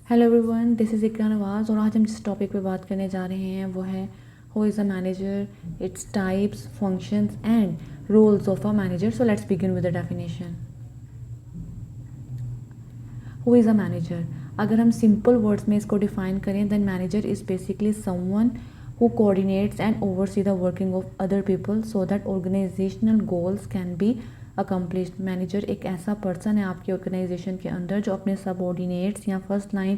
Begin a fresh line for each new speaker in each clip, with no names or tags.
Hello everyone, this is इकरा नवाज़ और आज हम जिस टॉपिक पे बात करने जा रहे हैं वो है who is a manager, its types, functions and roles of a manager. So let's begin with the definition. Who is a manager, अगर हम सिंपल वर्ड्स में इसको डिफाइन करें then manager is basically someone who coordinates and oversee the working of other people so that organizational goals can be accomplished। Manager एक ऐसा person है आपकी organisation के अंदर जो अपने सबऑर्डिनेट्स या फर्स्ट लाइन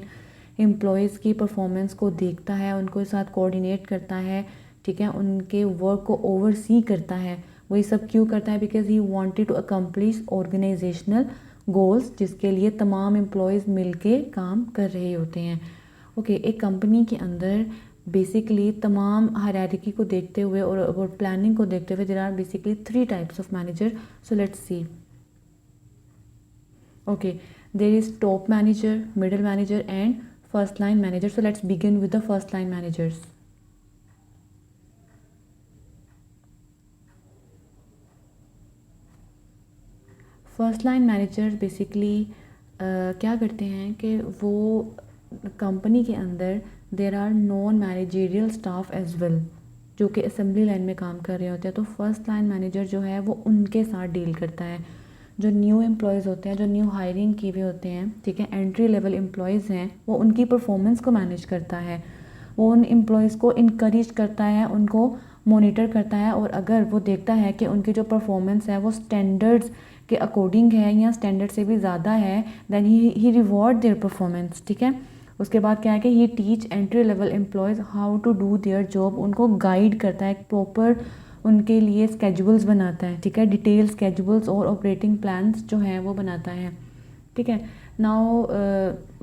एम्प्लॉयज़ की परफॉर्मेंस को देखता है, उनको साथ कोऑर्डिनेट करता है, ठीक है, उनके वर्क को ओवरसी करता है। वही सब क्यों करता है? Because he wanted to accomplish organisational goals, जिसके लिए तमाम एम्प्लॉयज़ मिलके काम कर रहे होते हैं। ओके, एक कंपनी के अंदर बेसिकली तमाम हायरार्की को देखते हुए और प्लानिंग को देखते हुए there are basically 3 types of manager. So let's see. Okay, there is top manager, middle manager and first line manager. So let's begin with the first line managers. First line manager basically क्या करते हैं कि वो company के अंदर there are non managerial staff as well जो कि assembly line में काम कर रहे होते हैं। तो फर्स्ट लाइन मैनेजर जो है वो उनके साथ डील करता है। जो न्यू एम्प्लॉयज़ होते हैं, जो न्यू हायरिंग किए हुए होते हैं, ठीक है, एंट्री लेवल एम्प्लॉयज़ हैं, वो उनकी परफॉर्मेंस को मैनेज करता है। वो उन एम्प्लॉयज़ को इनकरेज करता है, उनको मोनिटर करता है, और अगर वो देखता है कि उनकी जो परफॉर्मेंस है वो स्टैंडर्ड्स के अकॉर्डिंग है या स्टैंडर्ड से भी ज़्यादा है then he reward their performance, ठीक है। उसके बाद क्या है कि ये teach entry level employees how to do their job, उनको गाइड करता है, एक प्रॉपर उनके लिए स्केजुअल्स बनाता है, ठीक है, डिटेल स्केजुअल्स और ऑपरेटिंग प्लान्स जो हैं वो बनाता है, ठीक है। Now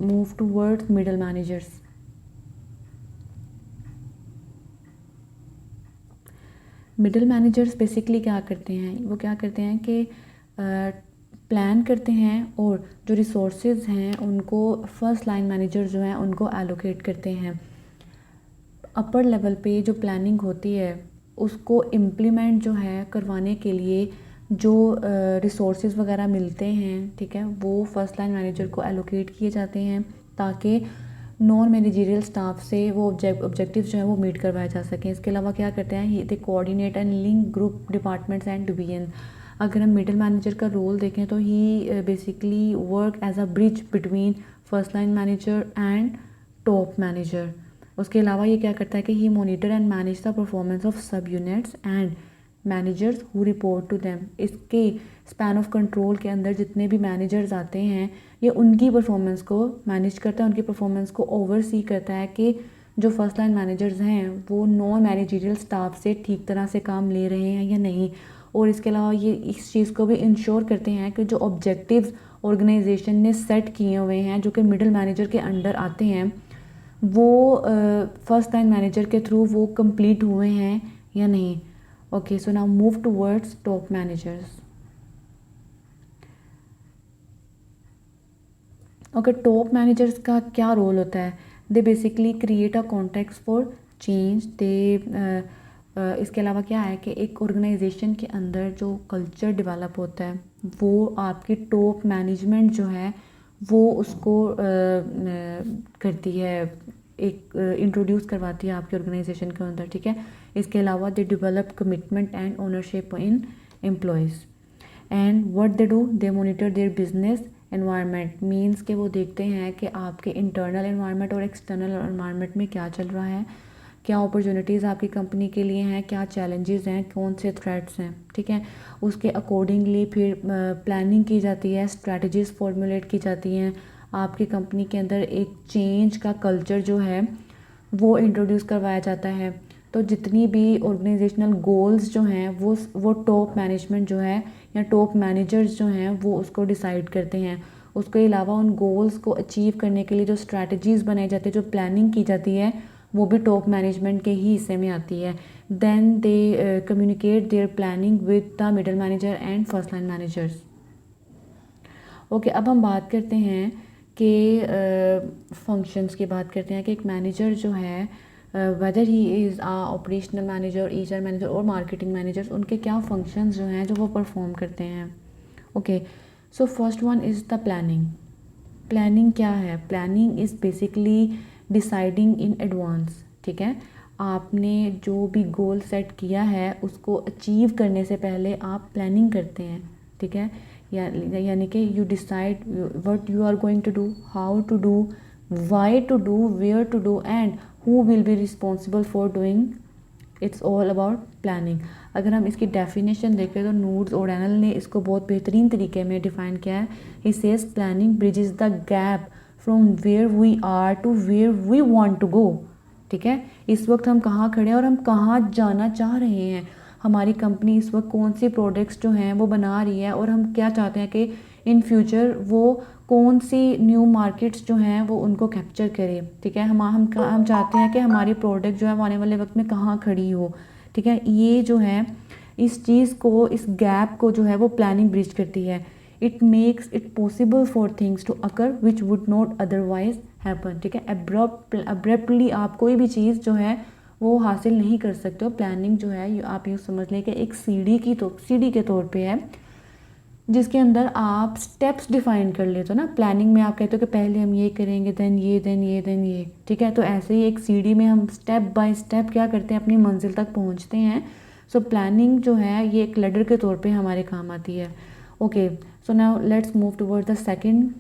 move towards middle managers. Middle managers basically क्या करते हैं? वो क्या करते हैं कि प्लान करते हैं और जो रिसोर्सेज हैं उनको फर्स्ट लाइन मैनेजर जो हैं उनको एलोकेट करते हैं। अपर लेवल पे जो प्लानिंग होती है उसको इम्प्लीमेंट जो है करवाने के लिए जो रिसोर्सेज वगैरह मिलते हैं, ठीक है, वो फर्स्ट लाइन मैनेजर को एलोकेट किए जाते हैं ताकि नॉन मैनेजरियल स्टाफ से वो ऑब्जेक्टिव जो है वो मीट करवाए जा सकें। इसके अलावा क्या करते हैं, they coordinate and link group departments and division. अगर हम मिडिल मैनेजर का रोल देखें तो he basically work as a bridge between first line manager and top manager. उसके अलावा ये क्या करता है कि he monitor and manage the performance of sub units and managers who report to them. इसके स्पैन ऑफ कंट्रोल के अंदर जितने भी मैनेजर्स आते हैं ये उनकी परफॉर्मेंस को मैनेज करता है, उनकी परफॉर्मेंस को ओवरसी करता है कि जो फर्स्ट लाइन मैनेजर्स हैं वो नॉन मैनेजरियल स्टाफ से ठीक तरह से काम ले रहे हैं या नहीं। और इसके अलावा ये इस चीज़ को भी इंश्योर करते हैं कि जो ऑब्जेक्टिव्स ऑर्गेनाइजेशन ने सेट किए हुए हैं जो कि मिडिल मैनेजर के अंडर आते हैं वो फर्स्ट लाइन मैनेजर के थ्रू वो कंप्लीट हुए हैं या नहीं। Okay, so now move towards top managers. Okay, top managers का क्या रोल होता है? They basically create a context for change. They इसके अलावा क्या है कि एक ऑर्गेनाइजेशन के अंदर जो कल्चर डेवलप होता है वो आपकी टॉप मैनेजमेंट जो है वो उसको करती है, एक इंट्रोड्यूस करवाती है आपकी ऑर्गेनाइजेशन के अंदर, ठीक है। इसके अलावा they develop commitment and ownership in employees and what they do, they monitor their business environment. Means कि वो देखते हैं कि आपके इंटरनल एनवायरनमेंट और एक्सटर्नल एनवायरनमेंट में क्या चल रहा है, क्या अपॉर्चुनिटीज़ आपकी कंपनी के लिए हैं, क्या चैलेंजेस हैं, कौन से थ्रेट्स हैं, ठीक है। उसके अकॉर्डिंगली फिर प्लानिंग की जाती है, स्ट्रैटेजीज़ फॉर्मुलेट की जाती हैं। आपकी कंपनी के अंदर एक चेंज का कल्चर जो है वो इंट्रोड्यूस करवाया जाता है। तो जितनी भी ऑर्गेनाइजेशनल गोल्स जो हैं वो टॉप मैनेजमेंट जो है या टॉप मैनेजर्स जो हैं वो उसको डिसाइड करते हैं। उसके अलावा उन गोल्स को अचीव करने के लिए जो स्ट्रैटेजीज़ बनाई जाती है, जो प्लानिंग की जाती है, वो भी टॉप मैनेजमेंट के ही हिस्से में आती है। Then they communicate their planning with the middle manager and first line managers. Okay, अब हम बात करते हैं कि फंक्शंस की बात करते हैं कि एक मैनेजर जो है whether he is a operational manager, HR manager और मार्केटिंग मैनेजर्स, उनके क्या फंक्शंस जो हैं जो वो परफॉर्म करते हैं। Okay, so first one is the planning. Planning क्या है? Planning is basically deciding in advance, ठीक है। आपने जो भी गोल सेट किया है उसको अचीव करने से पहले आप प्लानिंग करते हैं, ठीक है। यानी कि you decide what you are going to do, how to do, why to do, where to do and who will be responsible for doing. It's all about planning. अगर हम इसकी डेफिनेशन देखें तो नूड्स ओडेनल ने इसको बहुत बेहतरीन तरीके में डिफ़ाइन किया है। He says planning bridges the gap from where we are to where we want to go, ठीक है। इस वक्त हम कहाँ खड़े हैं और हम कहाँ जाना चाह रहे हैं। हमारी कंपनी इस वक्त कौन सी प्रोडक्ट्स जो हैं वो बना रही है और हम क्या चाहते हैं कि इन फ्यूचर वो कौन सी न्यू मार्केट्स जो हैं वो उनको कैप्चर करे, ठीक है। हम चाहते हैं कि हमारी प्रोडक्ट जो है वो आने वाले वक्त में कहाँ खड़ी हो, ठीक है। ये जो है इस चीज़ को, इस गैप को जो है वो प्लानिंग ब्रिज करती है। It makes it possible for things to occur which would not otherwise happen, ठीक है। अब्रप्टली आप कोई भी चीज़ जो है वो हासिल नहीं कर सकते हो। प्लानिंग जो है आप यूँ समझ लें कि एक सीढ़ी के तौर पे है, जिसके अंदर आप स्टेप्स डिफाइन कर लेते हो ना। प्लानिंग में आप कहते हो कि पहले हम ये करेंगे, देन ये, देन ये, देन ये, ठीक है। तो ऐसे ही एक सीढ़ी में हम स्टेप बाय स्टेप क्या करते हैं, अपनी मंजिल तक पहुंचते हैं। सो प्लानिंग जो है ये एक लैडर के तौर पे हमारे काम आती है। Okay, so now let's move toward the second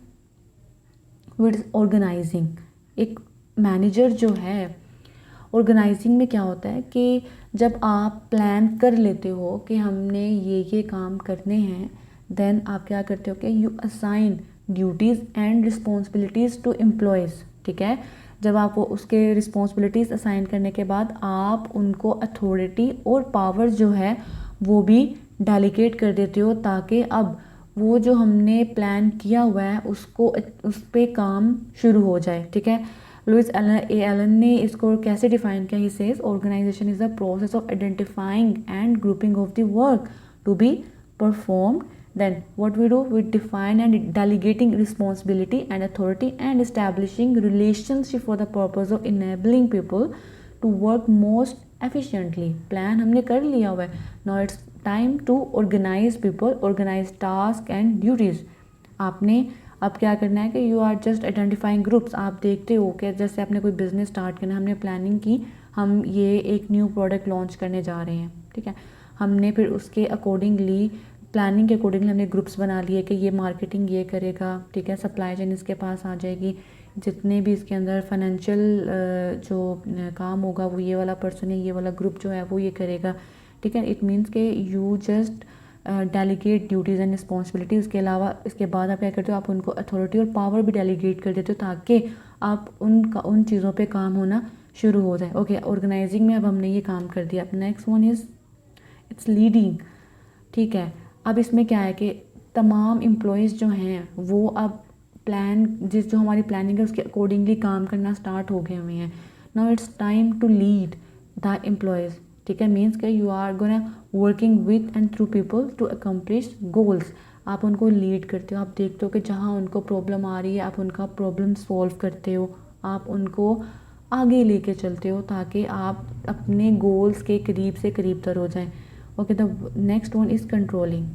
with organising. एक मैनेजर जो है, ऑर्गेनाइजिंग में क्या होता है कि जब आप प्लान कर लेते हो कि हमने ये काम करने हैं, देन आप क्या करते हो कि you assign duties and responsibilities to employees, ठीक है। जब आप वो उसके रिस्पॉन्सिबिलिटीज़ असाइन करने के बाद आप उनको अथॉरिटी और पावर जो है वो भी डेलीगेट कर देते हो, ताकि अब वो जो हमने प्लान किया हुआ है उसको उस पर काम शुरू हो जाए, ठीक है। लुइस एलन ने इसको कैसे डिफाइन किया? He says organisation is the process of identifying and grouping of the work to be performed, then what we do, we define and delegating responsibility and authority and establishing relationship for the purpose of enabling people to work most efficiently. plan हमने कर लिया हुआ है, now it's time to organize people, organize task and duties. आपने अब क्या करना है कि you are just identifying groups. आप देखते हो कि जैसे आपने कोई बिजनेस स्टार्ट करना, हमने प्लानिंग की, हम ये एक न्यू प्रोडक्ट लॉन्च करने जा रहे हैं, ठीक है। हमने फिर उसके अकॉर्डिंगली, प्लानिंग के अकॉर्डिंगली हमने ग्रुप्स बना लिए कि ये मार्केटिंग ये करेगा, ठीक है, सप्लाई चेन इसके पास आ जाएगी, जितने भी इसके अंदर फाइनेंशियल जो काम होगा वो ये वाला पर्सन है, ये वाला ग्रुप जो है वो ये करेगा, ठीक है। इट मीन्स कि you just delegate duties and responsibility. उसके अलावा इसके बाद आप क्या करते हो, आप उनको अथॉरिटी और पावर भी डेलीगेट कर देते हो, ताकि आप उन चीज़ों पे काम होना शुरू हो जाए। ओके, ऑर्गेनाइजिंग में अब हमने ये काम कर दिया। अब next one is it's leading, ठीक है। अब इसमें क्या है कि तमाम एम्प्लॉयज़ जो हैं वो अब जो हमारी प्लानिंग है उसके अकॉर्डिंगली काम करना स्टार्ट हो गए हुए हैं। Now it's time to lead the employees, ठीक है। मीन्स कि you are gonna working with and through people to accomplish goals. आप उनको लीड करते हो, आप देखते हो कि जहाँ उनको प्रॉब्लम आ रही है आप उनका प्रॉब्लम सॉल्व करते हो, आप उनको आगे लेके चलते हो ताकि आप अपने गोल्स के करीब से करीब तर हो जाएं। Okay, the next one is controlling.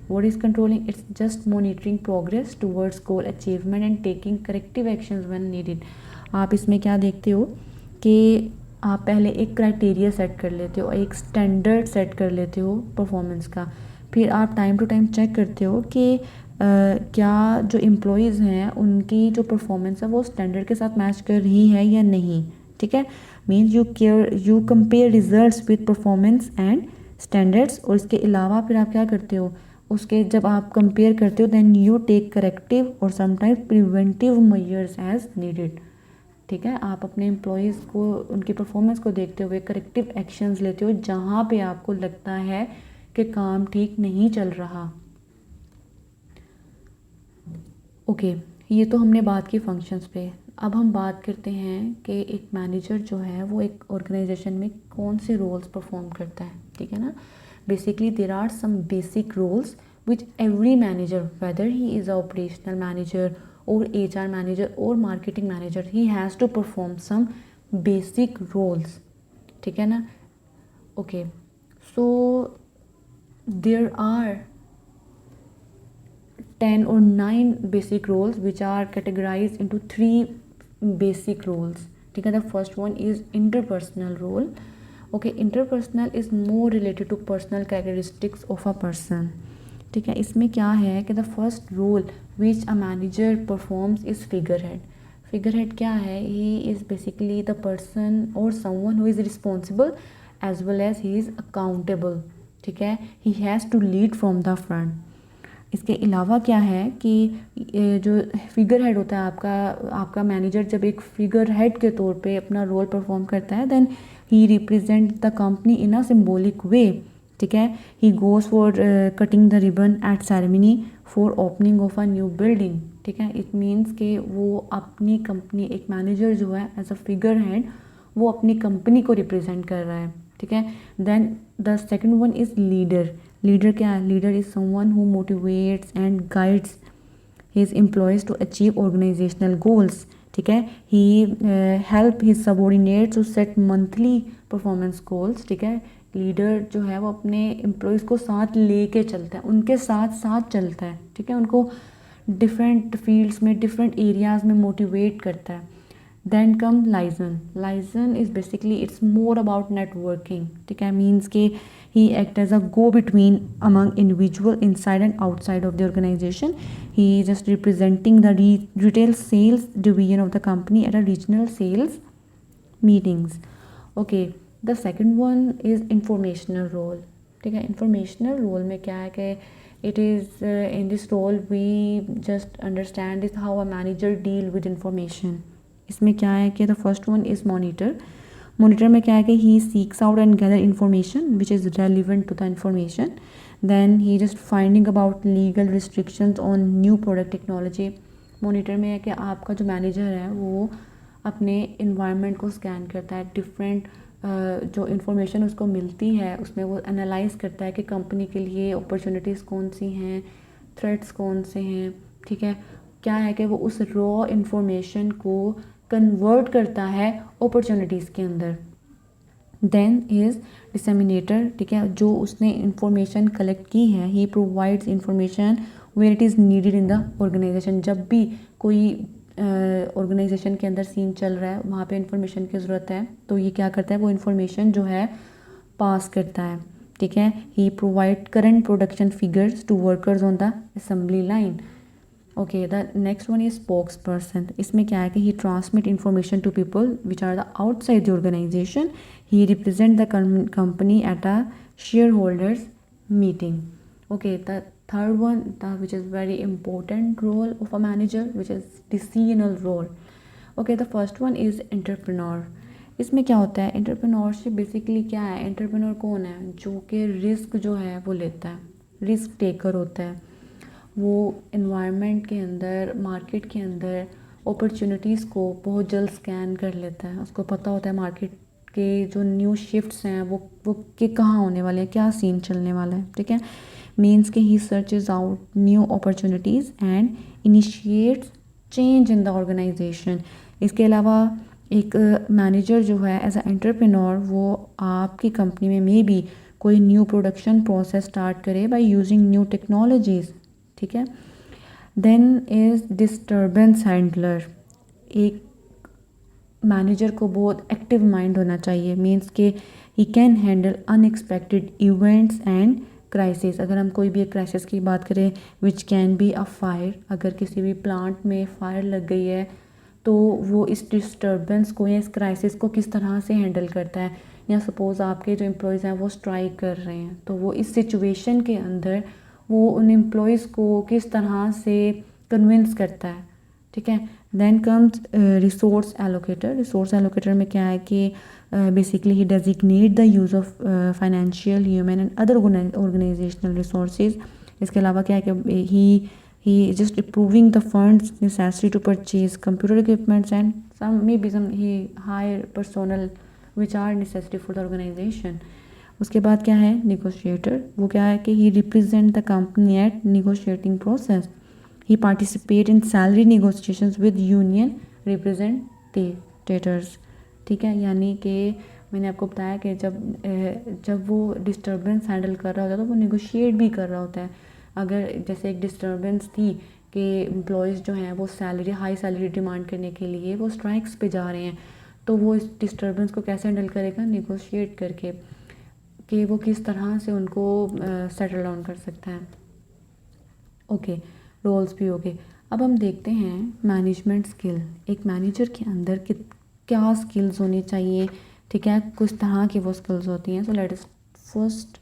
what is controlling? It's just monitoring progress towards goal achievement and taking corrective actions when needed. आप इसमें क्या देखते हो कि आप पहले एक क्राइटेरिया सेट कर लेते हो, एक स्टैंडर्ड सेट कर लेते हो परफॉर्मेंस का, फिर आप टाइम टू टाइम चेक करते हो कि क्या जो एम्प्लॉयज़ हैं उनकी जो परफॉर्मेंस है वो स्टैंडर्ड के साथ मैच कर रही है या नहीं, ठीक है। Means you compare results with performance and standards. और इसके अलावा फिर आप क्या करते हो, उसके जब आप कंपेयर करते हो देन यू टेक करेक्टिव और sometimes preventive measures as needed, ठीक है। आप अपने एम्प्लॉयज़ को, उनकी परफॉर्मेंस को देखते हुए करेक्टिव एक्शंस लेते हो जहाँ पे आपको लगता है कि काम ठीक नहीं चल रहा। ओके, ये तो हमने बात की फंक्शंस पे। अब हम बात करते हैं कि एक मैनेजर जो है वो एक ऑर्गेनाइजेशन में कौन से रोल्स परफॉर्म करता है, ठीक है ना। Basically, there are some basic roles which every manager, whether he is an operational manager or HR manager or marketing manager, he has to perform some basic roles, ठीक है ना। Okay, so there are 10 or 9 basic roles which are categorized into 3 basic roles. ठीक है, the first one is interpersonal role. Okay, interpersonal is more related to personal characteristics of a person. ठीक है, इसमें क्या है कि the first role which a manager performs is figurehead. Figurehead क्या है? He is basically the person or someone who is responsible as well as he is accountable. ठीक है, he has to lead from the front. इसके अलावा क्या है कि जो फिगर हेड होता है आपका मैनेजर जब एक फिगर हेड के तौर पे अपना रोल परफॉर्म करता है, then he represent the company in a symbolic way. ठीक है, he goes for cutting the ribbon at ceremony for opening of a new building. ठीक है, इट मीन्स कि वो अपनी कंपनी, एक मैनेजर जो है एज अ फिगर हेड वो अपनी कंपनी को रिप्रेजेंट कर रहा है. ठीक है, then the second one is leader. Leader क्या है? Leader is someone who motivates and guides his employees to achieve organisational goals. ठीक है, he help his subordinates to set monthly performance goals. ठीक है, लीडर जो है वो अपने एम्प्लॉयज़ को साथ लेके चलता है, उनके साथ साथ चलता है. ठीक है, उनको डिफरेंट फील्ड्स में, डिफरेंट एरियाज़ में मोटिवेट करता है. Then come liaison. Liaison is basically it's more about networking. ठीक है, मीन्स के he act as a go-between among individual inside and outside of the organization. He is just representing the retail sales division of the company at a regional sales meetings. Okay, the second one is informational role. ठीक है, informational role में क्या है कि it is in this role we just understand is how a manager deal with information. इसमें क्या है कि the first one is monitor. Monitor में क्या है कि he seeks out and gather information which is relevant to the information. Then he just finding about legal restrictions on new product technology. Monitor में है कि आपका जो मैनेजर है वो अपने इन्वायरमेंट को स्कैन करता है, डिफरेंट जो इन्फॉर्मेशन उसको मिलती है उसमें वो एनालाइज करता है कि कंपनी के लिए अपॉर्चुनिटीज़ कौन सी हैं, थ्रेट्स कौन से हैं. ठीक है, क्या है कि वो उस रॉ इन्फॉर्मेशन को कन्वर्ट करता है अपॉर्चुनिटीज़ के अंदर. Then is disseminator. ठीक है, जो उसने इंफॉर्मेशन कलेक्ट की है, he provides information where it is needed in the organisation. जब भी कोई ऑर्गेनाइजेशन के अंदर सीन चल रहा है, वहाँ पे इंफॉर्मेशन की ज़रूरत है, तो ये क्या करता है, वो इंफॉर्मेशन जो है पास करता है. ठीक है, he provide current production figures to workers on the assembly line. Okay, the next one is spokesperson. इसमें क्या है कि he transmit information to people which are the outside the organisation. He represent the company at a shareholders meeting. Okay, the third one which is very important role of a manager which is decisional role. Okay, the first one is entrepreneur. इसमें क्या होता है, entrepreneurship basically क्या है, entrepreneur कौन है, जो कि रिस्क जो है वो लेता है, रिस्क टेकर होता है. वो इन्वायरमेंट के अंदर, मार्केट के अंदर अपॉर्चुनिटीज़ को बहुत जल्द स्कैन कर लेता है. उसको पता होता है मार्केट के जो न्यू शिफ्ट्स हैं वो कि कहाँ होने वाले हैं, क्या सीन चलने वाला है. ठीक है, मीन्स के he searches out new opportunities and initiates change in the organisation. इसके अलावा एक मैनेजर जो है एज अ एंटरप्रेन्योर, वो आपकी कंपनी में मे बी कोई न्यू प्रोडक्शन प्रोसेस स्टार्ट करे बाय यूजिंग न्यू टेक्नोलॉजीज़. ठीक है, देन इज़ डिस्टर्बेंस हैंडलर. एक मैनेजर को बहुत एक्टिव माइंड होना चाहिए. मीन्स के he can handle unexpected events and crisis. अगर हम कोई भी एक क्राइसिस की बात करें which can be a fire, अगर किसी भी प्लांट में फायर लग गई है तो वो इस डिस्टर्बेंस को या इस क्राइसिस को किस तरह से हैंडल करता है. या सपोज़ आपके जो एम्प्लॉयज़ हैं वो स्ट्राइक कर रहे हैं, तो वो इस सिचुएशन के अंदर वो उन एम्प्लॉयज़ को किस तरह से कन्विंस करता है. ठीक है, then comes resource allocator. Resource allocator में क्या है कि basically he designate the use of financial, human and other organisational resources. इसके अलावा क्या है कि he just approving the funds necessary to purchase computer equipments and some may be some he hire personnel which are necessary for the organisation. उसके बाद क्या है, negotiator. वो क्या है कि he represent the company at negotiating process. He participate in salary negotiations with union representators. ठीक है, यानी कि मैंने आपको बताया कि जब वो डिस्टर्बेंस हैंडल कर रहा होता है तो वो निगोशिएट भी कर रहा होता है अगर जैसे एक डिस्टर्बेंस थी कि एम्प्लॉयज़ जो हैं वो हाई सैलरी डिमांड करने के लिए वो स्ट्राइक्स पे जा रहे हैं, तो वो इस डिस्टर्बेंस को कैसे हैंडल करेगा, निगोशिएट करके कि वो किस तरह से उनको सेटल डाउन कर सकता है। ओके, रोल्स भी हो गए। अब हम देखते हैं मैनेजमेंट स्किल। एक मैनेजर के अंदर क्या स्किल्स होनी चाहिए, ठीक है, कुछ तरह की वो स्किल्स होती हैं। So let us first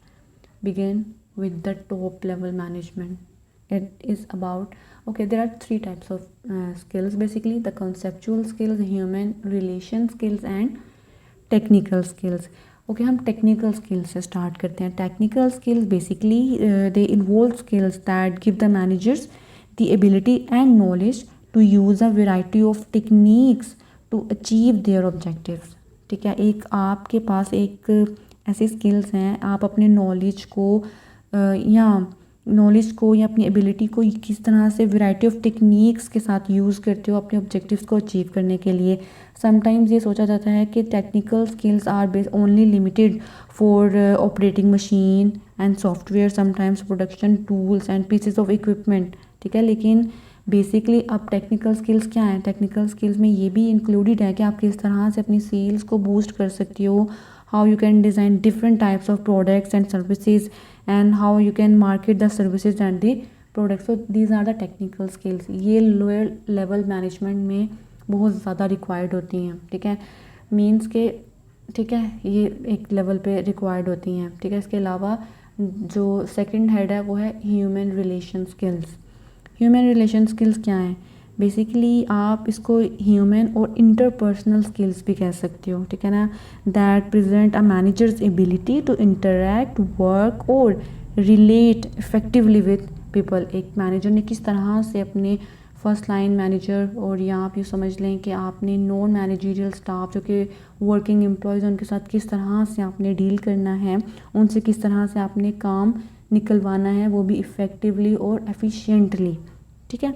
begin with the top level management. It is about, okay, there are three types of skills basically: the conceptual skills, human relation skills and technical skills. Okay, हम technical skills से start करते हैं. Technical skills basically they involve skills that give the managers the ability and knowledge to use a variety of techniques to achieve their objectives. ठीक है, एक आपके पास एक ऐसी स्किल्स हैं, आप अपने नॉलेज को या अपनी एबिलिटी को किस तरह से वैरायटी ऑफ टेक्निक्स के साथ यूज़ करते हो अपने ऑब्जेक्टिव्स को अचीव करने के लिए। समटाइम्स ये सोचा जाता है कि technical skills are base only limited for operating machine and software, sometimes production tools and pieces of equipment, ठीक है। लेकिन बेसिकली अब टेक्निकल स्किल्स क्या हैं, टेक्निकल स्किल्स में ये भी इंक्लूडेड है कि आप किस तरह से अपनी सेल्स को बूस्ट कर सकती हो, how you can design different types of products and services, and how you can market the services and the products. So these are the technical skills. ये lower level management में बहुत ज़्यादा required होती हैं, ठीक है, मीन्स के, ठीक है, ये एक लेवल पे रिक्वायर्ड होती हैं, ठीक है। इसके अलावा जो सेकंड हेड है वो है human relation skills. Human relation skills क्या हैं, बेसिकली आप इसको ह्यूमन और इंटरपर्सनल स्किल्स भी कह सकते हो, ठीक है ना। That present a manager's ability to interact, work और रिलेट इफेक्टिवली विद पीपल। एक मैनेजर ने किस तरह से अपने फर्स्ट लाइन मैनेजर, और या आप यूँ समझ लें कि आपने नॉन मैनेजरियल स्टाफ जो कि वर्किंग एम्प्लॉयज़ उनके साथ किस तरह से आपने डील करना है, उनसे किस तरह से आपने काम निकलवाना है, वो भी इफ़ेक्टिवली और एफिशिएंटली, ठीक है।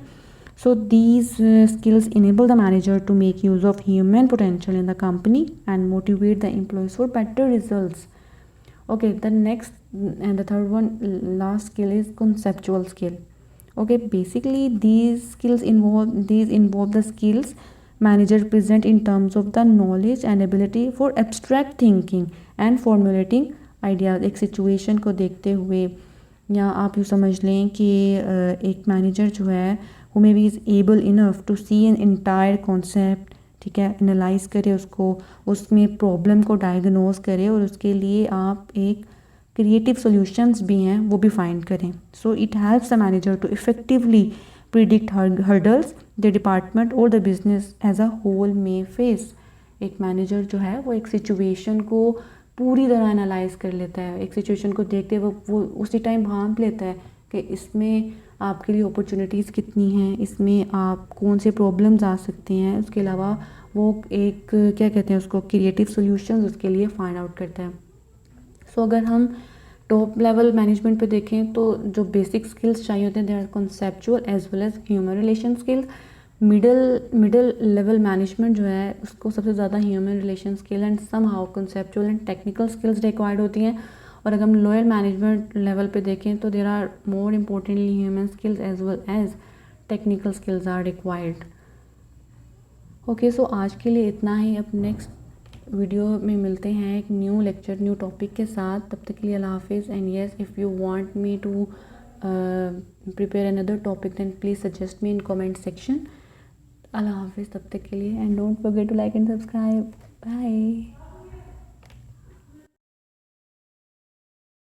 So these skills enable the manager to make use of human potential in the company and motivate the employees for better results. Okay, the next and the third one, last skill is conceptual skill. Okay, basically these involve the skills manager present in terms of the knowledge and ability for abstract thinking and formulating ideas. एक situation को देखते हुए, या आप यूँ समझ लें कि एक मैनेजर जो है who maybe is able enough to see an entire concept, ठीक है, एनालाइज करे उसको, उसमें प्रॉब्लम को डायग्नोज करे और उसके लिए आप एक क्रिएटिव सॉल्यूशंस भी हैं वो भी फाइंड करें। So it helps the manager to effectively predict hurdles the department और the business as a whole में फेस। एक मैनेजर जो है वो एक सिचुएशन को पूरी तरह एनालाइज कर लेता है, एक सिचुएशन को देखते हुए वो उसी टाइम भांप लेता है कि इसमें आपके लिए अपॉर्चुनिटीज़ कितनी हैं, इसमें आप कौन से प्रॉब्लम्स आ सकते हैं। उसके अलावा वो एक क्या कहते हैं उसको, क्रिएटिव सॉल्यूशंस उसके लिए फाइंड आउट करता है। सो अगर हम टॉप लेवल मैनेजमेंट पे देखें तो जो बेसिक स्किल्स चाहिए होते हैं they are conceptual as well as human relation skills. Middle level management जो है उसको सबसे ज़्यादा human relation skill and somehow conceptual and technical skills required होती हैं। और अगर हम लोअर मैनेजमेंट लेवल पे देखें तो there are more importantly human skills as well as technical skills are required. Okay, so आज के लिए इतना ही। अब नेक्स्ट वीडियो में मिलते हैं एक न्यू लेक्चर न्यू टॉपिक के साथ। तब तक के लिए अल्लाह हाफिज़। And yes, if you want me to prepare another topic then please suggest me in comment section. Allah Hafiz तब तक के लिए, and don't forget to like and subscribe. Bye.